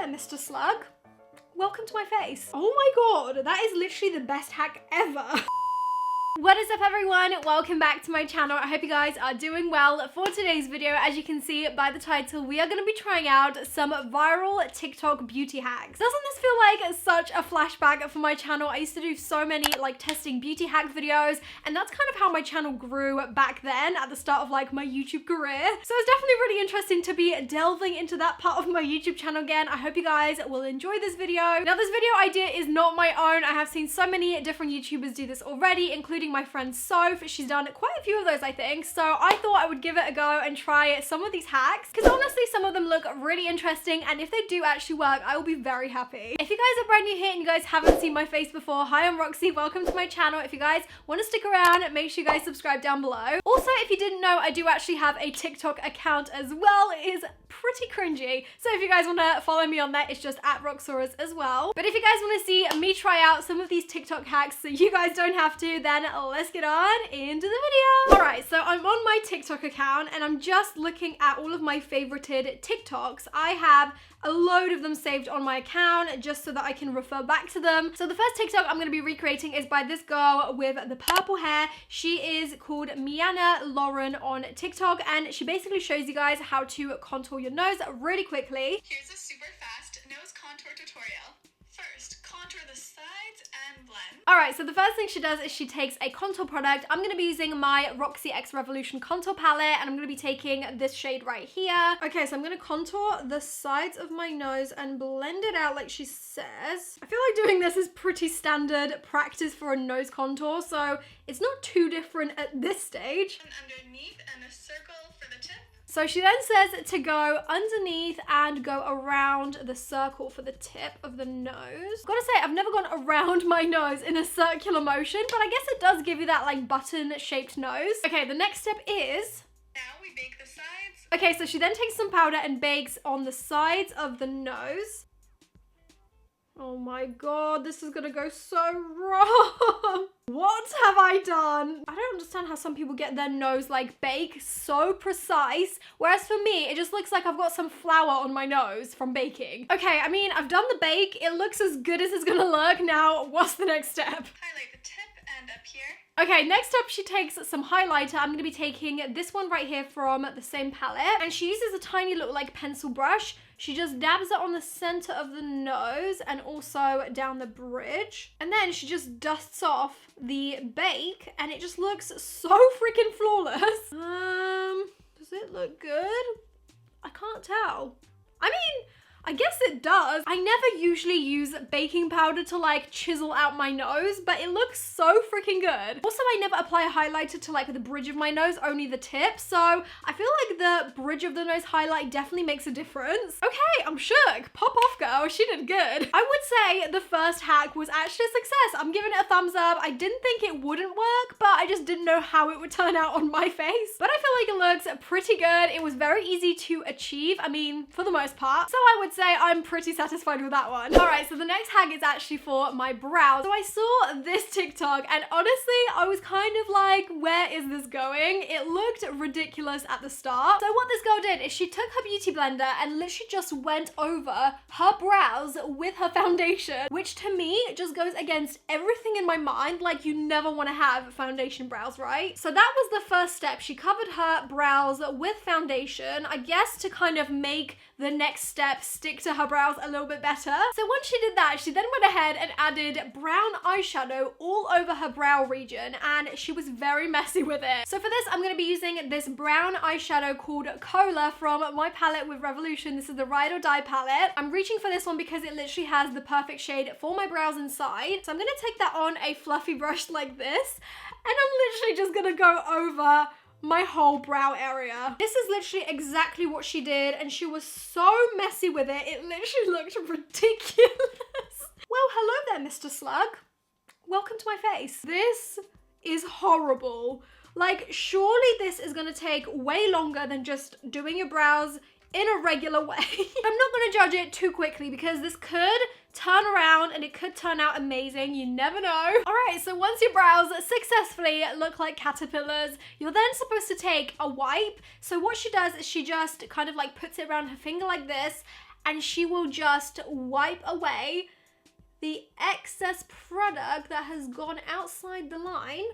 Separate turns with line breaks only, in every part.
there, Mr. Slug. Welcome to my face. Oh my god, that is literally the best hack ever. What is up everyone? Welcome back to my channel. I hope you guys are doing well. For today's video, as you can see by the title, we are going to be trying out some viral TikTok beauty hacks. Doesn't this feel like such a flashback for my channel? I used to do so many like testing beauty hack videos, and that's kind of how my channel grew back then at the start of like my YouTube career. So it's definitely really interesting to be delving into that part of my YouTube channel again. I hope you guys will enjoy this video. Now this video idea is not my own. I have seen so many different YouTubers do this already, including my friend Soph. She's done quite a few of those, I think. So I thought I would give it a go and try some of these hacks, because honestly some of them look really interesting, and if they do actually work, I will be very happy. If you guys are brand new here and you guys haven't seen my face before, hi, I'm Roxy. Welcome to my channel. If you guys want to stick around, make sure you guys subscribe down below. Also, if you didn't know, I do actually have a TikTok account as well. It is pretty cringy, so if you guys want to follow me on that, it's just at Roxxsaurus as well. But if you guys want to see me try out some of these TikTok hacks so you guys don't have to, then let's get on into the video. Alright, so I'm on my TikTok account and I'm just looking at all of my favorited TikToks. I have a load of them saved on my account just so that I can refer back to them. So the first TikTok I'm going to be recreating is by this girl with the purple hair. She is called Miana Lauren on TikTok, and she basically shows you guys how to contour your nose really quickly.
Here's a super fast nose contour tutorial. First, contour the sides and blend.
Alright, so the first thing she does is she takes a contour product. I'm going to be using my ROXI X Revolution contour palette, and I'm going to be taking this shade right here. Okay, so I'm going to contour the sides of my nose and blend it out like she says. I feel like doing this is pretty standard practice for a nose contour, so it's not too different at this stage.
And underneath and a circle for the tip.
So she then says to go underneath and go around the circle for the tip of the nose. Gotta say, I've never gone around my nose in a circular motion, but I guess it does give you that like button shaped nose. Okay, the next step is...
Now we bake the sides.
Okay, so she then takes some powder and bakes on the sides of the nose. Oh my god, this is gonna go so wrong. What have I done? I don't understand how some people get their nose like baked so precise, whereas for me, it just looks like I've got some flour on my nose from baking. Okay, I mean, I've done the bake. It looks as good as it's gonna look. Now, what's the next step?
Highlight the tip and up here.
Okay, next up she takes some highlighter. I'm going to be taking this one right here from the same palette, and she uses a tiny little like pencil brush. She just dabs it on the center of the nose and also down the bridge, and then she just dusts off the bake, and it just looks so freaking flawless. Does it look good? I can't tell. I mean, I guess it does. I never usually use baking powder to like chisel out my nose, but it looks so freaking good. Also, I never apply a highlighter to like the bridge of my nose, only the tip. So I feel like the bridge of the nose highlight definitely makes a difference. Okay, I'm shook. Pop off, girl. She did good. I would say the first hack was actually a success. I'm giving it a thumbs up. I didn't think it wouldn't work, but I just didn't know how it would turn out on my face. But I feel like it looks pretty good. It was very easy to achieve. I mean, for the most part. So I would say I'm pretty satisfied with that one. Alright, so the next hack is actually for my brows. So I saw this TikTok, and honestly, I was kind of like, where is this going? It looked ridiculous at the start. So what this girl did is she took her beauty blender and literally just went over her brows with her foundation, which to me just goes against everything in my mind. Like, you never want to have foundation brows, right? So that was the first step. She covered her brows with foundation, I guess to kind of make the next step stick to her brows a little bit better. So once she did that, she then went ahead and added brown eyeshadow all over her brow region, and she was very messy with it. So for this, I'm going to be using this brown eyeshadow called Cola from my palette with Revolution. This is the Ride or Die palette. I'm reaching for this one because it literally has the perfect shade for my brows inside. So I'm going to take that on a fluffy brush like this, and I'm literally just going to go over my whole brow area. This is literally exactly what she did, and she was so messy with it. It literally looked ridiculous. Well, hello there, Mr. Slug. Welcome to my face. This is horrible. Like, surely this is gonna take way longer than just doing your brows in a regular way. I'm not gonna judge it too quickly because this could turn around and it could turn out amazing. You never know. All right, so once your brows successfully look like caterpillars, you're then supposed to take a wipe. So what she does is she just kind of like puts it around her finger like this, and she will just wipe away the excess product that has gone outside the line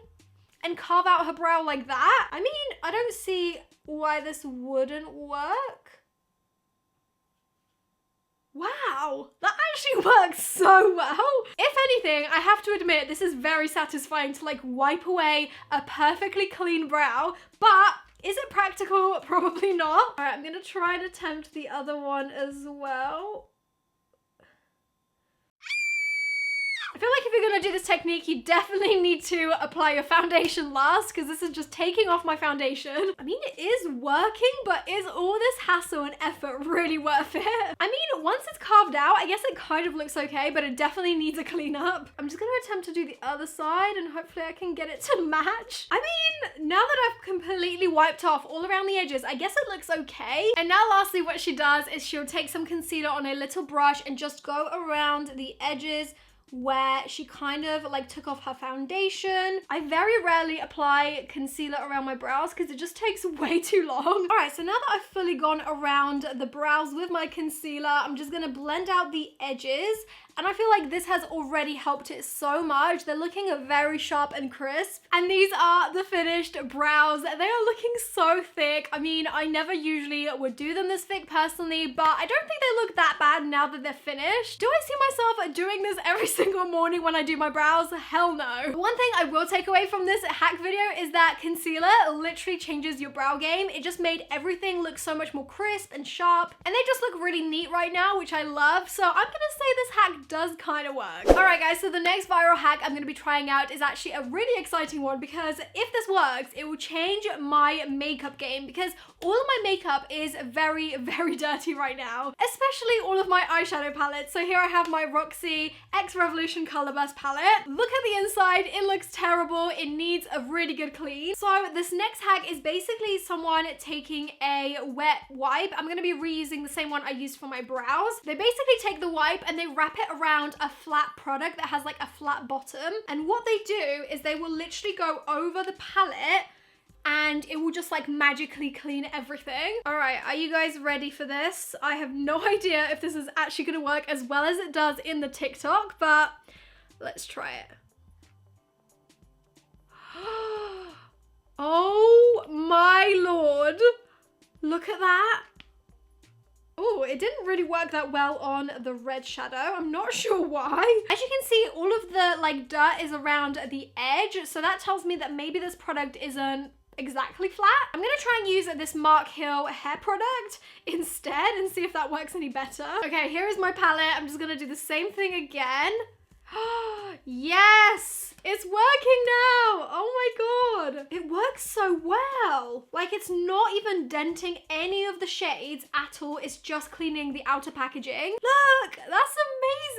and carve out her brow like that. I mean, I don't see why this wouldn't work. Wow, that actually works so well. If anything, I have to admit, this is very satisfying to like wipe away a perfectly clean brow, but is it practical? Probably not. All right, I'm gonna try and attempt the other one as well. I feel like if you're gonna do this technique, you definitely need to apply your foundation last, because this is just taking off my foundation. I mean, it is working, but is all this hassle and effort really worth it? I mean, once it's carved out, I guess it kind of looks okay, but it definitely needs a clean up. I'm just gonna attempt to do the other side and hopefully I can get it to match. I mean, now that I've completely wiped off all around the edges, I guess it looks okay. And now lastly, what she does is she'll take some concealer on a little brush and just go around the edges where she kind of like took off her foundation. I very rarely apply concealer around my brows because it just takes way too long. All right, so now that I've fully gone around the brows with my concealer, I'm just gonna blend out the edges. And I feel like this has already helped it so much. They're looking very sharp and crisp. And these are the finished brows. They are looking so thick. I mean, I never usually would do them this thick personally, but I don't think they look that bad now that they're finished. Do I see myself doing this every single morning when I do my brows? Hell no. One thing I will take away from this hack video is that concealer literally changes your brow game. It just made everything look so much more crisp and sharp. And they just look really neat right now, which I love. So I'm gonna say this hack does kind of work. All right, guys, so the next viral hack I'm going to be trying out is actually a really exciting one, because if this works, it will change my makeup game, because all of my makeup is very, very dirty right now, especially all of my eyeshadow palettes. So here I have my ROXXI X Revolution Color Burst palette. Look at the inside, it looks terrible. It needs a really good clean. So this next hack is basically someone taking a wet wipe. I'm going to be reusing the same one I used for my brows. They basically take the wipe and they wrap it around a flat product that has like a flat bottom. And what they do is they will literally go over the palette and it will just like magically clean everything. All right, are you guys ready for this? I have no idea if this is actually gonna work as well as it does in the TikTok, but let's try it. Oh my Lord. Look at that. Oh, it didn't really work that well on the red shadow. I'm not sure why. As you can see, all of the like dirt is around the edge. So that tells me that maybe this product isn't exactly flat. I'm gonna try and use this Mark Hill hair product instead and see if that works any better. Okay, here is my palette. I'm just gonna do the same thing again. Yes, it's working now. Oh my God. It works so well. Like, it's not even denting any of the shades at all. It's just cleaning the outer packaging. Look, that's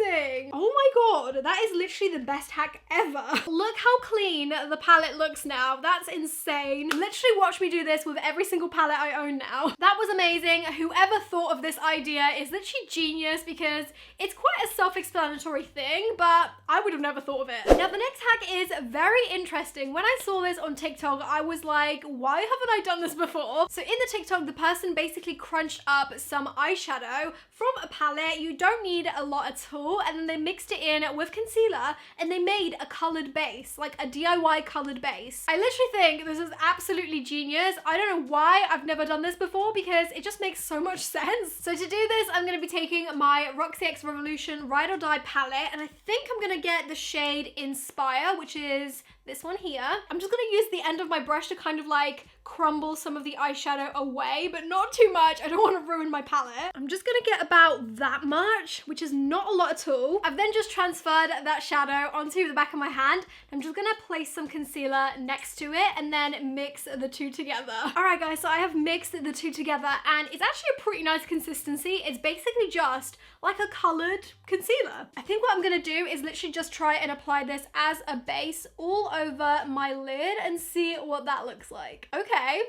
amazing. Oh my God, that is literally the best hack ever. Look how clean the palette looks now. That's insane. Literally watch me do this with every single palette I own now. That was amazing. Whoever thought of this idea is literally genius, because it's quite a self-explanatory thing, but I would have never thought of it. Now, the next hack is very interesting. When I saw this on TikTok, I was like, why haven't I done this before? So in the TikTok, the person basically crunched up some eyeshadow from a palette. You don't need a lot at all. And then they mixed it in with concealer and they made a colored base, like a DIY colored base. I literally think this is absolutely genius. I don't know why I've never done this before, because it just makes so much sense. So to do this, I'm going to be taking my ROXXI X Revolution Ride or Die palette, and I think I'm going to get the shade Inspire, which is this one here. I'm just gonna use the end of my brush to kind of like crumble some of the eyeshadow away, but not too much. I don't want to ruin my palette. I'm just gonna get about that much, which is not a lot at all. I've then just transferred that shadow onto the back of my hand. I'm just gonna place some concealer next to it and then mix the two together. All right, guys, so I have mixed the two together and it's actually a pretty nice consistency. It's basically just like a colored concealer. I think what I'm gonna do is literally just try and apply this as a base all over my lid and see what that looks like. Okay,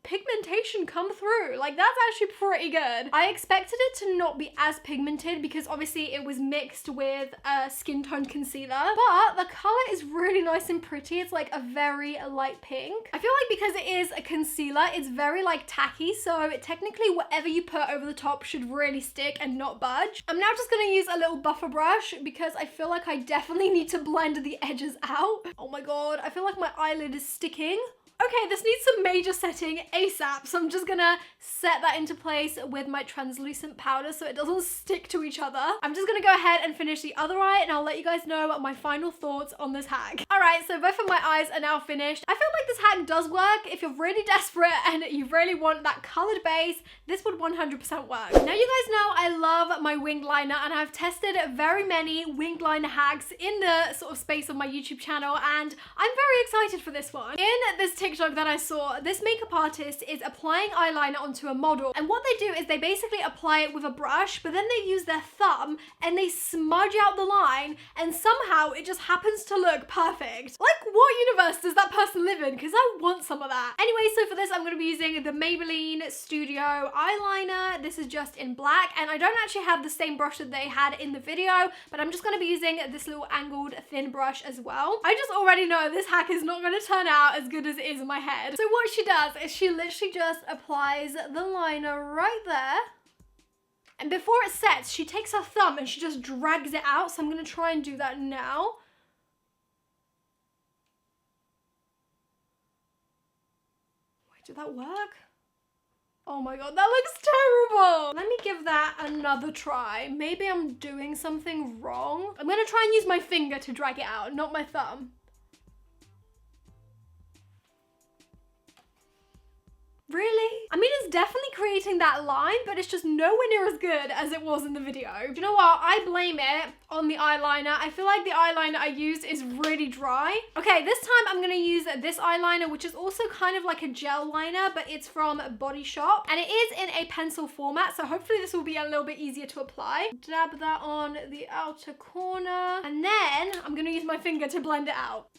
pigmentation come through. Like, that's actually pretty good. I expected it to not be as pigmented because obviously it was mixed with a skin tone concealer, but the color is really nice and pretty. It's like a very light pink. I feel like because it is a concealer, it's very like tacky, so technically whatever you put over the top should really stick and not budge. I'm now just gonna use a little buffer brush because I feel like I definitely need to blend the edges out. Oh my god, I feel like my eyelid is sticking. Okay, this needs some major setting ASAP, so I'm just gonna set that into place with my translucent powder so it doesn't stick to each other. I'm just gonna go ahead and finish the other eye, and I'll let you guys know my final thoughts on this hack. Alright, so both of my eyes are now finished. I feel like this hack does work. If you're really desperate and you really want that colored base, this would 100% work. Now you guys know I love my winged liner, and I've tested very many winged liner hacks in the sort of space of my YouTube channel, and I'm very excited for this one. In this TikTok that I saw, this makeup artist is applying eyeliner onto a model, and what they do is they basically apply it with a brush, but then they use their thumb and they smudge out the line, and somehow it just happens to look perfect. Like, what universe does that person live in? Because I want some of that. Anyway, so for this I'm going to be using the Maybelline Studio eyeliner. This is just in black, and I don't actually have the same brush that they had in the video, but I'm just going to be using this little angled thin brush as well. I just already know this hack is not going to turn out as good as it is in my head. So what she does is she literally just applies the liner right there, and before it sets, she takes her thumb and she just drags it out. So I'm going to try and do that now. Wait, did that work? Oh my god, that looks terrible. Let me give that another try. Maybe I'm doing something wrong. I'm going to try and use my finger to drag it out, not my thumb. Really? I mean, it's definitely creating that line, but it's just nowhere near as good as it was in the video. Do you know what? I blame it on the eyeliner. I feel like the eyeliner I used is really dry. Okay, this time I'm gonna use this eyeliner, which is also kind of like a gel liner, but it's from Body Shop, and it is in a pencil format, so hopefully this will be a little bit easier to apply. Dab that on the outer corner, and then I'm gonna use my finger to blend it out.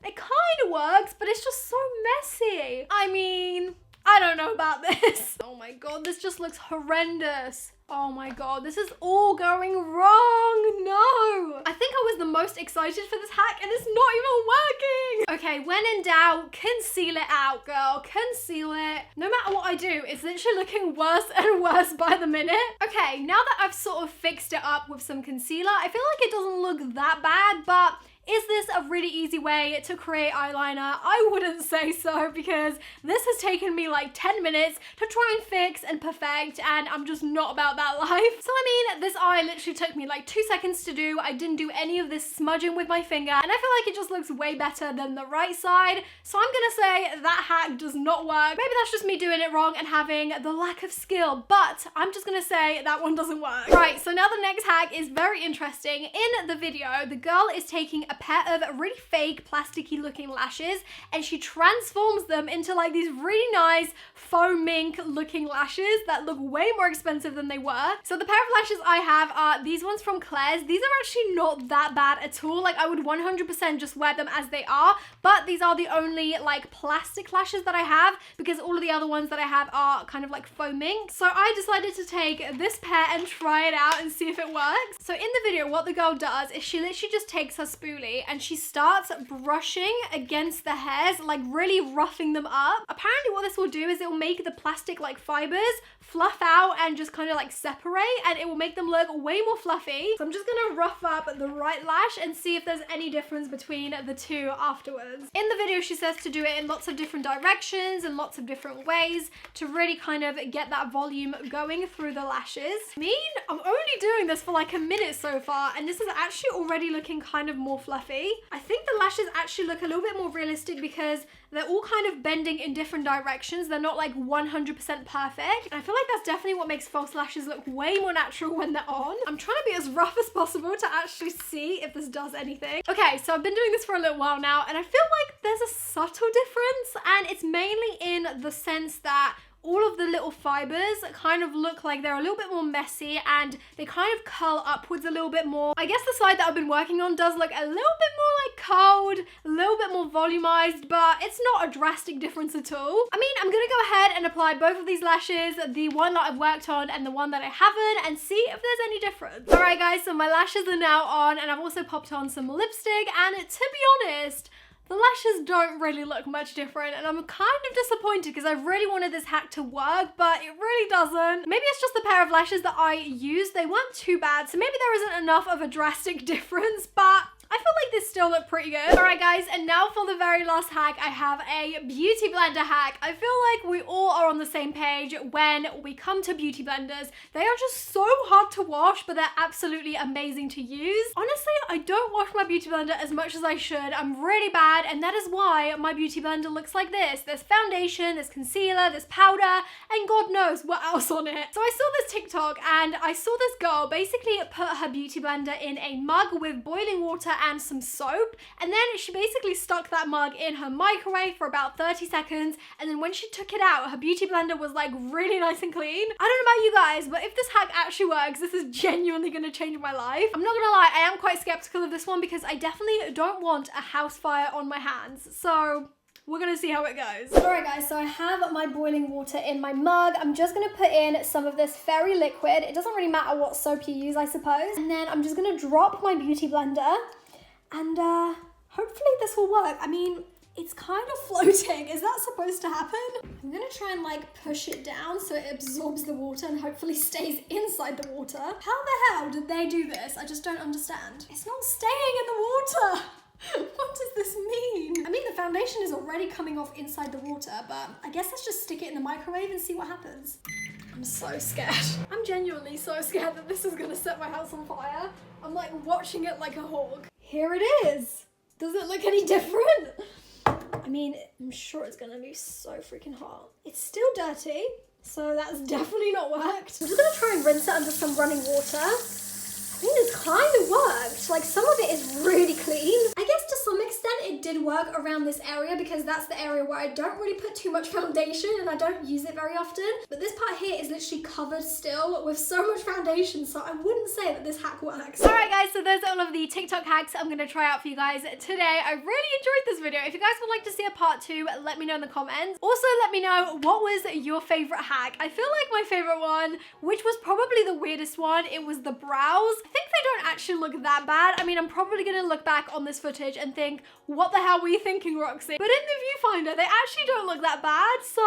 It kind of works, but it's just so messy. I mean, I don't know about this. Oh my god, this just looks horrendous. Oh my god, this is all going wrong. No. I think I was the most excited for this hack, and it's not even working. Okay, when in doubt, conceal it out, girl. Conceal it. No matter what I do, it's literally looking worse and worse by the minute. Okay, now that I've sort of fixed it up with some concealer, I feel like it doesn't look that bad, but is this a really easy way to create eyeliner? I wouldn't say so, because this has taken me like 10 minutes to try and fix and perfect, and I'm just not about that life. So I mean, this eye literally took me like 2 seconds to do. I didn't do any of this smudging with my finger, and I feel like it just looks way better than the right side. So I'm gonna say that hack does not work. Maybe that's just me doing it wrong and having the lack of skill, but I'm just gonna say that one doesn't work. Right, so now the next hack is very interesting. In the video, the girl is taking a pair of really fake plasticky looking lashes, and she transforms them into like these really nice faux mink looking lashes that look way more expensive than they were. So the pair of lashes I have are these ones from Claire's. These are actually not that bad at all. Like, I would 100% just wear them as they are, but these are the only like plastic lashes that I have, because all of the other ones that I have are kind of like faux mink. So I decided to take this pair and try it out and see if it works. So in the video, what the girl does is she literally just takes her spoolie and she starts brushing against the hairs, like really roughing them up. Apparently what this will do is it will make the plastic like fibers fluff out and just kind of like separate, and it will make them look way more fluffy. So I'm just gonna rough up the right lash and see if there's any difference between the two afterwards. In the video, she says to do it in lots of different directions and lots of different ways to really kind of get that volume going through the lashes. I mean, I'm only doing this for like a minute so far, and this is actually already looking kind of more fluffy. I think the lashes actually look a little bit more realistic because they're all kind of bending in different directions. They're not like 100% perfect. And I feel like that's definitely what makes false lashes look way more natural when they're on. I'm trying to be as rough as possible to actually see if this does anything. Okay, so I've been doing this for a little while now, and I feel like there's a subtle difference, and it's mainly in the sense that all of the little fibers kind of look like they're a little bit more messy and they kind of curl upwards a little bit more. I guess the side that I've been working on does look a little bit more like curled, a little bit more volumized, but it's not a drastic difference at all. I mean, I'm gonna go ahead and apply both of these lashes, the one that I've worked on and the one that I haven't, and see if there's any difference. All right guys, so my lashes are now on and I've also popped on some lipstick, and to be honest, the lashes don't really look much different, and I'm kind of disappointed because I really wanted this hack to work, but it really doesn't. Maybe it's just the pair of lashes that I used. They weren't too bad, so maybe there isn't enough of a drastic difference, but I feel like this still looked pretty good. All right guys, and now for the very last hack, I have a beauty blender hack. I feel like we all are on the same page when we come to beauty blenders. They are just so hard to wash, but they're absolutely amazing to use. Honestly, I don't wash my beauty blender as much as I should. I'm really bad, and that is why my beauty blender looks like this. There's foundation, there's concealer, there's powder, and God knows what else on it. So I saw this TikTok, and I saw this girl basically put her beauty blender in a mug with boiling water and some soap, and then she basically stuck that mug in her microwave for about 30 seconds, and then when she took it out, her beauty blender was like really nice and clean. I don't know about you guys, but if this hack actually works, this is genuinely gonna change my life. I'm not gonna lie, I am quite skeptical of this one because I definitely don't want a house fire on my hands, so we're gonna see how it goes. All right guys, so I have my boiling water in my mug. I'm just gonna put in some of this fairy liquid. It doesn't really matter what soap you use, I suppose. And then I'm just gonna drop my beauty blender, and hopefully this will work. I mean, it's kind of floating. Is that supposed to happen? I'm gonna try and like push it down so it absorbs the water and hopefully stays inside the water. How the hell did they do this? I just don't understand. It's not staying in the water. What does this mean? I mean, the foundation is already coming off inside the water, but I guess let's just stick it in the microwave and see what happens. I'm so scared. I'm genuinely so scared that this is gonna set my house on fire. I'm like watching it like a hawk. Here it is. Does it look any different? I mean, I'm sure it's gonna be so freaking hot. It's still dirty, so that's definitely not worked. I'm just gonna try and rinse it under some running water. I mean, it's kind of worked. Like, some of it is really clean. I guess to some extent it did work around this area because that's the area where I don't really put too much foundation and I don't use it very often. But this part here is literally covered still with so much foundation, so I wouldn't say that this hack works. All right guys, so those are all of the TikTok hacks I'm gonna try out for you guys today. I really enjoyed this video. If you guys would like to see a part 2, let me know in the comments. Also, let me know what was your favorite hack. I feel like my favorite one, which was probably the weirdest one, it was the brows. I think they don't actually look that bad. I mean, I'm probably gonna look back on this footage and think, what the hell were you thinking, Roxy? But in the viewfinder, they actually don't look that bad, so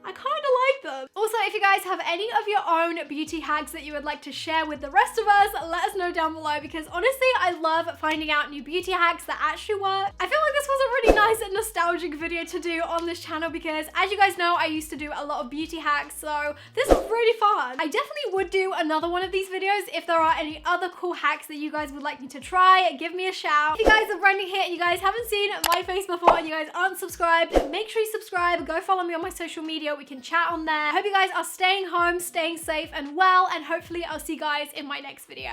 I kind of like them. Also, if you guys have any of your own beauty hacks that you would like to share with the rest of us, let us know down below, because honestly, I love finding out new beauty hacks that actually work. I feel like this was a really nice and nostalgic video to do on this channel because, as you guys know, I used to do a lot of beauty hacks, so this was really fun. I definitely would do another one of these videos if there are any other cool hacks that you guys would like me to try. Give me a shout. If you guys are brand new here and you guys haven't seen my face before and you guys aren't subscribed, make sure you subscribe. Go follow me on my social media. We can chat on there. I hope you guys are staying home, staying safe and well, and hopefully I'll see you guys in my next video.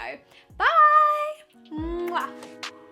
Bye! Mwah.